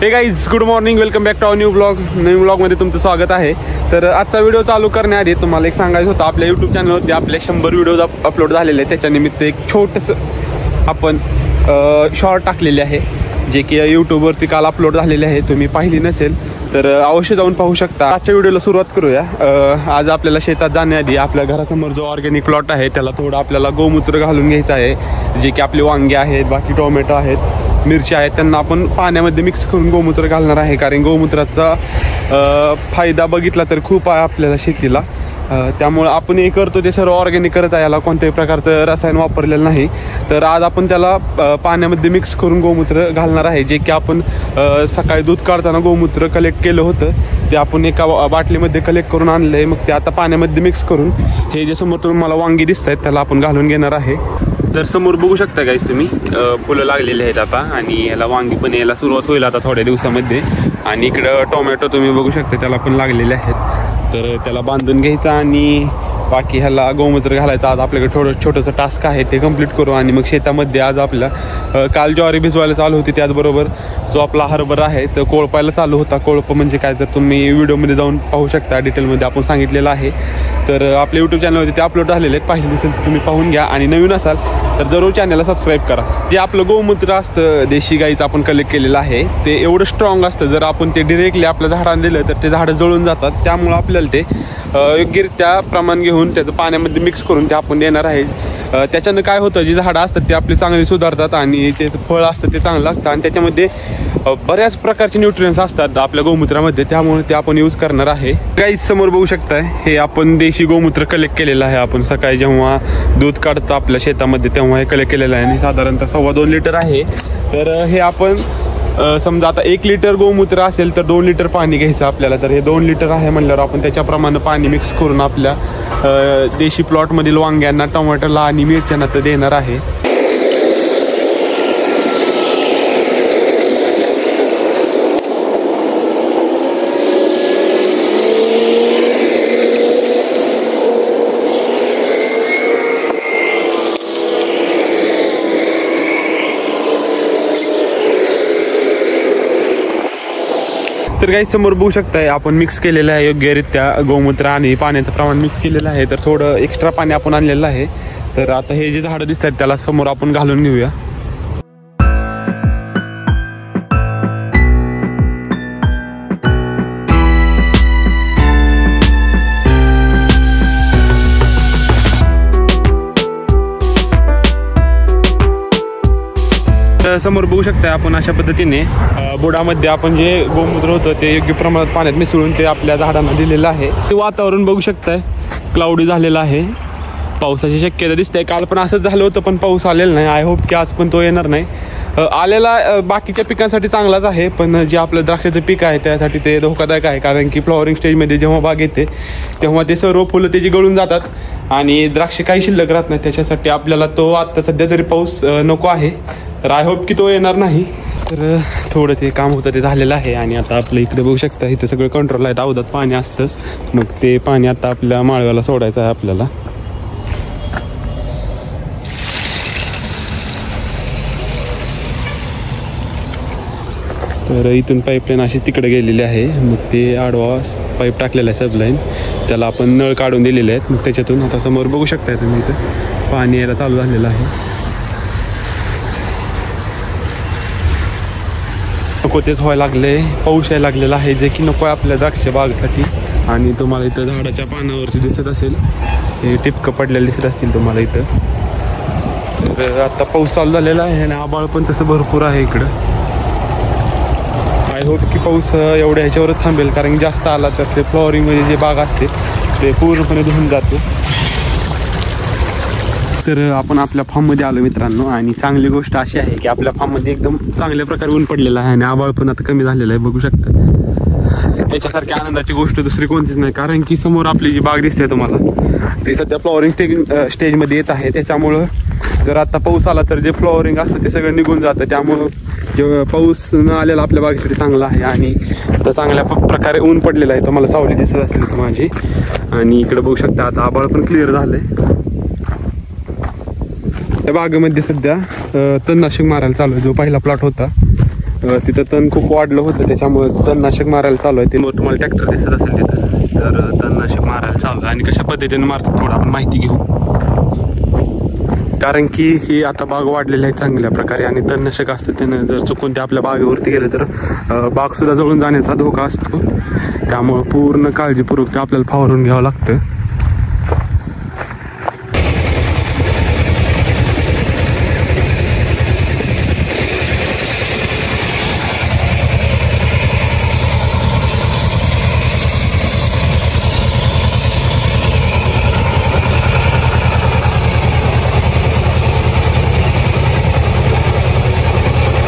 हे guys, good morning, welcome back to our new ब्लॉगमध्ये तुमचं स्वागत आहे. तर आजचा व्हिडिओ चालू करण्याआधी तुम्हाला एक सांगायचं होतं, आपल्या यूट्यूब चॅनलवरती आपले 100 व्हिडिओज अपलोड झालेले आहेत. त्याच्यानिमित्त एक छोटंसं आपण शॉर्ट टाकलेले आहे, जे की यूट्यूबवरती काल अपलोड झालेले आहे. तुम्ही पाहिली नसेल तर अवश्य जाऊन पाहू शकता. आजच्या व्हिडिओला सुरुवात करूया. आज आपल्याला शेतात जाण्याआधी आपल्या घरासमोर जो ऑर्गॅनिक प्लॉट आहे त्याला थोडं आपल्याला गोमूत्र घालून घ्यायचं आहे. जे की आपले वांगे आहेत, बाकी टोमॅटो आहेत, मिरच्या आहेत, त्यांना आपण पाण्यामध्ये मिक्स करून गोमूत्र घालणार आहे. कारण गोमूत्राचा फायदा बघितला तर खूप आहे आपल्याला शेतीला. त्यामुळं आपण हे करतो ते सर्व ऑर्गॅनिक करत आहे, याला कोणत्याही प्रकारचं रसायन वापरलेलं नाही. तर आज आपण त्याला पाण्यामध्ये मिक्स करून गोमूत्र घालणार आहे. जे की आपण सकाळी दूध काढताना गोमूत्र कलेक्ट केलं होतं ते आपण एका बाटलीमध्ये कलेक्ट करून आणलं आहे. मग ते आता पाण्यामध्ये मिक्स करून हे जे समोर तुम्हाला वांगी दिसत आहेत त्याला आपण घालून घेणार आहे. तर समोर बघू शकता गाईस तुम्ही, फुलं लागलेली आहेत आता, आणि याला वांगी पण यायला सुरुवात होईल आता थोड्या दिवसामध्ये. आणि इकडं टोमॅटो तुम्ही बघू शकता त्याला पण लागलेले आहेत. तर त्याला बांधून घ्यायचा आणि बाकी ह्याला गोमूत्र घालायचं. आज आपल्याकडे छोटंसं टास्क आहे, ते कंप्लीट करू. आणि मग शेतामध्ये आज आपल्या काल ज्वारी भिजवायला चालू होती, त्याचबरोबर जो आपला हरभरा आहे तो कोळपायला चालू होता. कोळप म्हणजे काय तर तुम्ही व्हिडिओमध्ये जाऊन पाहू शकता, डिटेलमध्ये आपण सांगितलेलं आहे. तर आपल्या यूट्यूब चॅनलवरती ते अपलोड झालेले आहेत, पाहिजे नसेल तर तुम्ही पाहून घ्या. आणि नवीन असाल तर जरूर चॅनलला सबस्क्राईब करा. जे आपलं गोमूत्र असतं देशी गाईचं आपण कलेक्ट केलेलं आहे ते एवढं स्ट्रॉंग असतं, जर आपण ते डिरेक्टली आपल्या झाडांना दिलं तर ते झाडं जळून जातात. त्यामुळं आपल्याला ते योग्यरित्या प्रमाण घेऊन त्याचं पाण्यामध्ये मिक्स करून ते आपण देणार आहे. त्याच्यानं काय होतं, जी झाडं असतात ते आपली चांगली सुधारतात आणि ते फळ असतं ते चांगलं लागतं. आणि त्याच्यामध्ये बऱ्याच प्रकारचे न्यूट्रियन्स असतात आपल्या गोमूत्रामध्ये, त्यामुळे ते आपण यूज करणार आहे. गाईस समोर बघू शकताय, हे आपण देशी गोमूत्र कलेक्ट केलेलं आहे. आपण सकाळी जेव्हा दूध काढतो आपल्या शेतामध्ये तेव्हा हे कलेक्ट केलेलं आहे आणि साधारणतः 2.25 लिटर आहे. तर हे आपण समजा आता 1 लिटर गोमूत्र असेल तर 2 लिटर पाणी घ्यायचं आपल्याला. तर हे 2 लिटर आहे म्हणल्यावर आपण त्याच्याप्रमाणे पाणी मिक्स करून आपल्या देशी प्लॉटमधील वांग्यांना, टोमॅटोला आणि मिरच्यांना तर देणार आहे. तर काही समोर बघू शकताय आपण मिक्स केलेलं आहे योग्यरित्या गोमूत्र आणि पाण्याचं प्रमाण मिक्स केलेलं आहे. तर थोडं एक्स्ट्रा पाणी आपण आणलेलं आहे. तर आता हे जे झाडं दिसत आहेत त्याला समोर आपण घालून घेऊया. समोर बघू शकता आपण अशा पद्धतीने बुडामध्ये आपण जे गोमूत्र होतं ते योग्य प्रमाणात पाण्यात मिसळून ते आपल्या झाडांना दिलेलं आहे. वातावरण बघू शकताय, क्लाउडी झालेलं आहे, पावसाची शक्यता दिसते. काल पण असंच झालं होतं पण पाऊस आलेला नाही. आय होप की आज पण तो येणार नाही. आलेला बाकीच्या पिकांसाठी चांगलाच आहे, पण जे आपलं द्राक्षाचं पीक आहे त्यासाठी ते धोकादायक आहे. कारण की फ्लॉवरिंग स्टेजमध्ये जेव्हा बाग येते तेव्हा ते सर्व फुलं त्याची गळून जातात आणि द्राक्ष काही शिल्लक राहत नाही. त्याच्यासाठी आपल्याला तो आत्ता सध्या तरी पाऊस नको आहे. तर आय होप की तो येणार नाही. तर थोडं ते काम होतं ते झालेलं आहे. आणि आता आपलं इकडे बघू शकता इथं सगळं कंट्रोल आहे, अवधात पाणी असतं. मग ते पाणी आता आपल्या माळव्याला सोडायचं आहे आपल्याला. तर इथून पाईपलाईन अशी तिकडे गेलेली आहे. मग ते आडवा पाईप टाकलेला आहे सबलाईन, त्याला आपण नळ काढून दिलेले आहेत. मग त्याच्यातून आता समोर बघू शकताय तुम्ही इथं पाणी यायला चालू झालेलं आहे. नको तेच व्हायला लागले, पाऊस यायला लागलेला आहे जे की नको आहे आपल्या द्राक्ष बागेसाठी. आणि तुम्हाला इथं झाडाच्या पानावरती दिसत असेल हे टिपकं पडलेले दिसत असतील तुम्हाला इथं. तर आता पाऊस चालू झालेला आहे आणि आभाळ पण तसं भरपूर आहे इकडं. आय होप की पाऊस एवढ्या ह्याच्यावरच थांबेल, कारण जास्त आला तर ते फ्लॉवरिंगमध्ये जे बाग असते ते पूर्णपणे धुवून जाते. तर आपण आपल्या फार्ममध्ये आलो मित्रांनो, आणि चांगली गोष्ट अशी आहे की आपल्या फार्ममध्ये एकदम चांगल्या प्रकारे ऊन पडलेलं आहे आणि आभाळ पण आता कमी झालेलं आहे बघू शकता. याच्यासारखी आनंदाची गोष्ट दुसरी कोणतीच नाही. कारण की समोर आपली जी बाग दिसते तुम्हाला ते सध्या फ्लॉवरिंग स्टेजमध्ये येत आहे. त्याच्यामुळं जर आता पाऊस आला तर जे फ्लॉवरिंग असतं ते सगळं निघून जातं. त्यामुळं जे पाऊस न आलेला आपल्या बागेसाठी चांगला आहे. आणि आता चांगल्या प्रकारे ऊन पडलेलं आहे, तुम्हाला सावली दिसत असेल तर माझी. आणि इकडे बघू शकता आता आभाळ पण क्लिअर झालंय. त्या बागेमध्ये सध्या तणनाशक मारायला चालू आहे. जो पहिला प्लॉट होता तिथं तण खूप वाढलं होतं, त्याच्यामुळे तणनाशक मारायला चालू आहे. ते तुम्हाला ट्रॅक्टर दिसत असेल तिथं, तर तणनाशक मारायला चालू आहे. आणि कशा पद्धतीने मारतात थोडं आपण माहिती घेऊ, कारण की ही आता बाग वाढलेली आहे चांगल्या प्रकारे आणि तणनाशक असतं त्यानं जर चुकून ते आपल्या बागेवरती गेलं तर बागसुद्धा जळून जाण्याचा धोका असतो. त्यामुळं पूर्ण काळजीपूर्वक ते आपल्याला फवारून घ्यावं लागतं.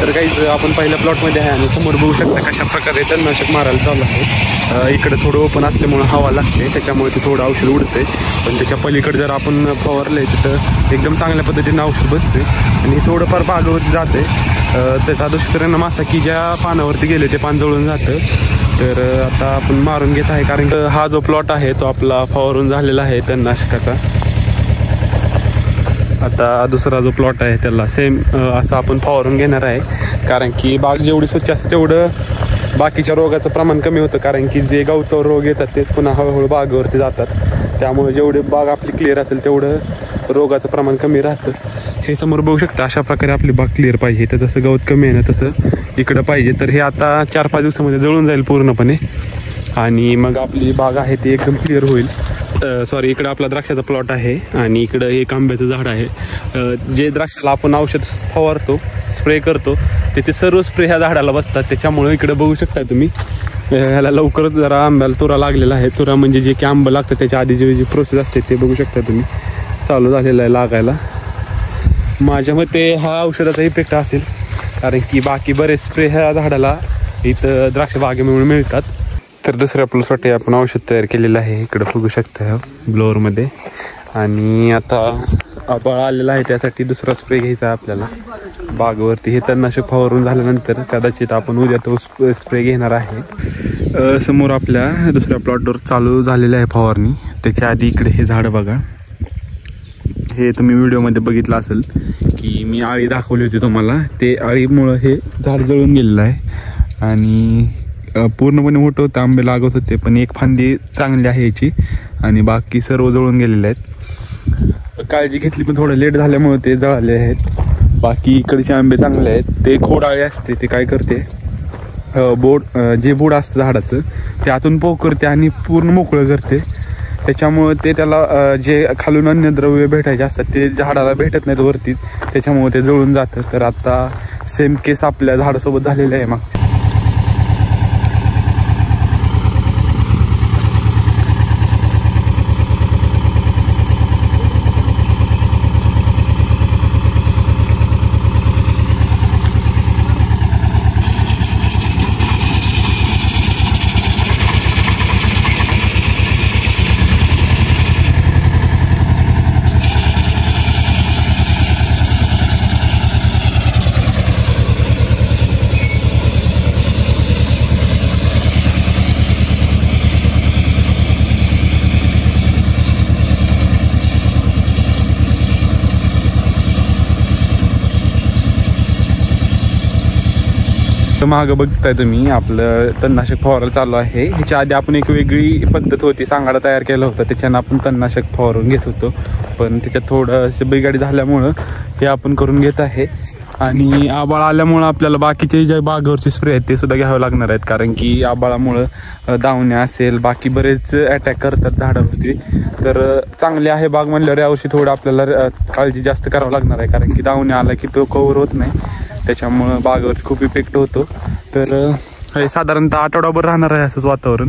तर काही आपण पहिल्या प्लॉटमध्ये आहे आणि समोर बघू शकता कशा प्रकारे तणनाशक मारायला चालू आहे. इकडे थोडं ओपन असल्यामुळे हवा लागते, त्याच्यामुळे ते थोडं औषध उडते. पण त्याच्या पलीकडे जर आपण फवारलं तिथं एकदम चांगल्या पद्धतीने औषध बसते आणि थोडंफार बागेवरती जाते. त्याचा दुष्परिणाम असा की ज्या पानावरती गेले ते पान जळून जातं. तर आता आपण मारून घेत आहे, कारण हा जो प्लॉट आहे तो आपला फवारून झालेला आहे तणनाशकाचा. आता दुसरा जो प्लॉट आहे त्याला सेम असं आपण फवारून घेणार आहे, कारण की बाग जेवढी स्वच्छ असते तेवढं बाकीच्या रोगाचं प्रमाण कमी होतं. कारण की जे गवतावर रोग येतात तेच पुन्हा हळूहळू बागेवरती जातात. त्यामुळे जेवढे बाग आपली क्लिअर असेल तेवढं रोगाचं प्रमाण कमी राहतं. हे समोर बघू शकता अशा प्रकारे आपली बाग क्लिअर पाहिजे. तर जसं गवत कमी आहे ना तसं इकडं पाहिजे. तर हे आता 4-5 दिवसामध्ये जळून जाईल पूर्णपणे आणि मग आपली बाग आहे ती एकदम क्लिअर होईल. सॉरी, इकडं आपला द्राक्षाचा प्लॉट आहे आणि इकडं एक आंब्याचं झाड आहे. जे द्राक्षाला आपण औषध फवारतो, स्प्रे करतो, त्याचे सर्व स्प्रे ह्या झाडाला बसतात. त्याच्यामुळे इकडं बघू शकता तुम्ही ह्याला लवकरच जरा आंब्याला तुरा लागलेला आहे. तुरा म्हणजे जे की आंबं लागतं त्याच्या आधी जी प्रोसेस असते ते बघू शकता तुम्ही चालू झालेलं आहे लागायला. माझ्या मते हा औषधाचा इफेक्ट असेल, कारण की बाकी बरेच स्प्रे ह्या झाडाला इथं द्राक्ष बागेमुळे मिळतात. तर दुसऱ्या प्लॉटसाठी आपण औषध तयार केलेलं आहे, इकडं बघू शकता ब्लोअरमध्ये. आणि आता आभाळ आलेला आहे त्यासाठी दुसरा स्प्रे घ्यायचा आहे आपल्याला बागेवरती. हे तणनाशक फवारून झाल्यानंतर कदाचित आपण उद्या तो स्प्रे घेणार आहे. समोर आपल्या दुसऱ्या प्लॉटवर चालू झालेलं आहे फवारणी. त्याच्या आधी इकडे हे झाड बघा, हे तुम्ही व्हिडिओमध्ये बघितलं असेल की मी आळी दाखवली होती तुम्हाला. ते आळीमुळं हे झाड जळून गेलेलं आहे आणि पूर्णपणे मोठं होतं, आंबे लागत होते, पण एक फांदी चांगली आहे याची आणि बाकी सर्व जळून गेलेले आहेत. काळजी घेतली पण थोडं लेट झाल्यामुळे ते जळाले आहेत. बाकी इकडचे आंबे चांगले आहेत. ते खोडाळी असते, ते काय करते जे बोड असतं झाडाचं ते आतून पोखरते आणि पूर्ण मोकळं करते. त्याच्यामुळं ते त्याला जे खालून अन्नद्रव्य भेटायचे असतात ते झाडाला भेटत नाहीत वरती, त्याच्यामुळे ते जळून जातं. तर आता सेम केस आपल्या झाडासोबत झालेलं आहे मागच्या. मागं बघताय तुम्ही आपलं तणनाशक फवारायला चालू आहे. ह्याच्या आधी आपण एक वेगळी पद्धत होती, सांगाडा तयार केला होता, त्याच्यानं आपण तणनाशक फवारून घेत होतो. पण त्याच्यात थोडंसं बिघाडी झाल्यामुळं हे आपण करून घेत आहे. आणि आबाळ आल्यामुळं आपल्याला बाकीचे जे बागेवरचे स्प्रे आहेत ते सुद्धा घ्यावे लागणार आहेत, कारण की आबाळामुळं दावण्या असेल बाकी बरेच अटॅक करतात झाडावरती. तर चांगली आहे बाग म्हणल्यावर यावर्षी थोडं आपल्याला काळजी जास्त करावं लागणार आहे, कारण की दावण्या आला की तो कव्हर होत नाही, त्याच्यामुळं बागेवर खूप इफेक्ट होतो. तर हे साधारणतः आठवडाभर राहणार आहे असंच वातावरण.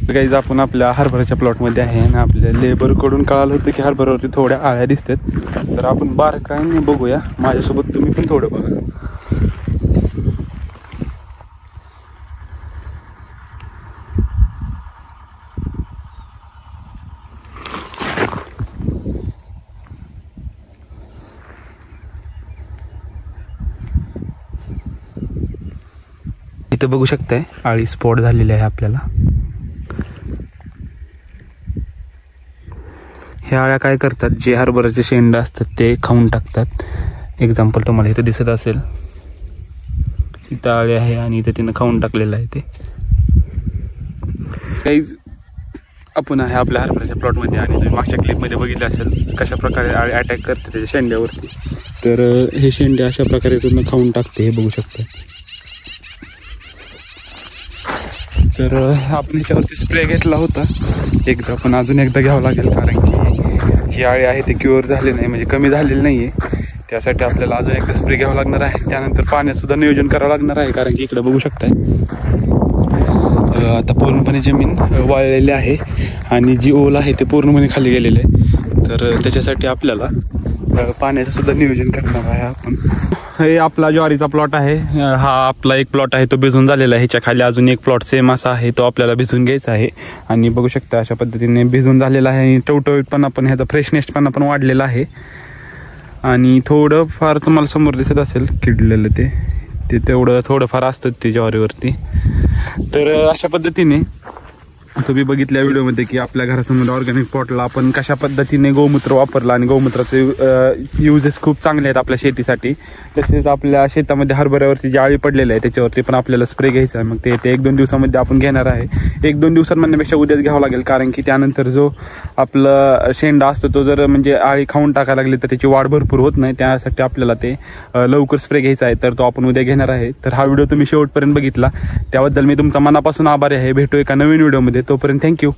गाईज आपण आपल्या हरभऱ्याच्या प्लॉटमध्ये आहे आणि आपल्या लेबरकडून कळालं होतं की हरभऱ्यावरती थोड्या आळ्या दिसतात. तर आपण बारकाईने बघूया, माझ्यासोबत तुम्ही पण थोडं बघा. इथं बघू शकताय आळी स्पॉट झालेली आहे आपल्याला. ह्या आळ्या काय करतात, जे हरभऱ्याचे शेंड असतात ते खाऊन टाकतात. एक्झाम्पल तुम्हाला इथं दिसत असेल, इथं आळे आहे आणि इथं तिनं खाऊन टाकलेलं आहे ते. काहीच आपण आहे आपल्या हरभऱ्याच्या प्लॉटमध्ये आणि तुम्ही मागच्या क्लिपमध्ये बघितलं असेल कशा प्रकारे अटॅक करते त्याच्या शेंड्यावरती. तर हे शेंडे अशा प्रकारे पूर्ण खाऊन टाकते, हे बघू शकता. तर आपण ह्याच्यावरती स्प्रे घेतला होता एकदा, पण अजून एकदा घ्यावं लागेल कारण की जी आळी आहे ते क्युअर झाले नाही, म्हणजे कमी झालेली नाही आहे. त्यासाठी आपल्याला अजून एकदा स्प्रे घ्यावं लागणार आहे. त्यानंतर पाण्यातसुद्धा नियोजन करावं लागणार आहे कारण की इकडे बघू शकताय आता पूर्णपणे जमीन वाळलेली आहे आणि जी ओल आहे ते पूर्णपणे खाली गेलेले आहे. तर त्याच्यासाठी आपल्याला पाण्याचं सुद्धा नियोजन करणार आहे आपण. हे आपला ज्वारीचा प्लॉट आहे. हा आपला एक प्लॉट आहे तो भिजून झालेला आहे. ह्याच्या खाली अजून एक प्लॉट सेम असा आहे, तो आपल्याला भिजून घ्यायचा आहे. आणि बघू शकता अशा पद्धतीने भिजून झालेला आहे आणि टवटवीतपणा पण ह्याचा फ्रेशनेसपणा पण वाढलेला आहे. आणि थोडं फार तुम्हाला समोर दिसत असेल किडलेलं ते तेवढं थोडंफार असतं ते ज्वारीवरती. तर अशा पद्धतीने तुम्ही बघितल्या व्हिडिओमध्ये की आपल्या घरासमोर ऑर्गॅनिक प्लॉटला आपण कशा पद्धतीने गोमूत्र वापरला आणि गोमूत्राचे युजेस खूप चांगले आहेत आपल्या शेतीसाठी. तसेच आपल्या शेतामध्ये हरभऱ्यावरती जी आळी पडलेली आहे त्याच्यावरती पण आपल्याला स्प्रे घ्यायचा आहे. मग ते 1-2 दिवसामध्ये आपण घेणार आहे. 1-2 दिवसात म्हणण्यापेक्षा उद्याच घ्यावं लागेल कारण की त्यानंतर जो आपला शेंडा असतो तो जर म्हणजे आळी खाऊन टाकायला लागली तर त्याची वाढ भरपूर होत नाही. त्यासाठी आपल्याला ते लवकर स्प्रे घ्यायचा आहे. तर तो आपण उद्या घेणार आहे. तर हा व्हिडिओ तुम्ही शेवटपर्यंत बघितला त्याबद्दल मी तुमचा मनापासून आभारी आहे. भेटू एका नवीन व्हिडिओमध्ये. तोपर्यंत थँक्यू.